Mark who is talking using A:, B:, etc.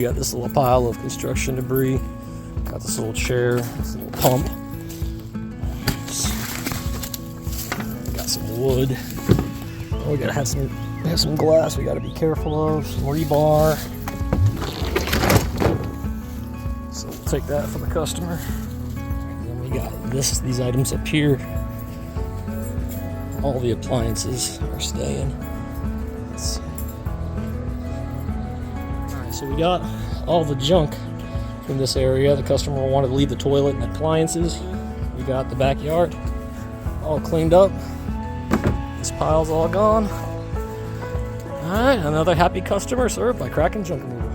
A: We got this little pile of construction debris. Got this little chair, this little pump. Got some wood. Oh, we gotta have some glass we gotta be careful of. Some rebar. So we'll take that for the customer. And then we got these items up here. All the appliances are staying. Let's see. Alright, so we got all the junk from this area. The customer wanted to leave the toilet and appliances. We got the backyard all cleaned up. This pile's all gone. Alright, another happy customer served by Kraken Junk Removal.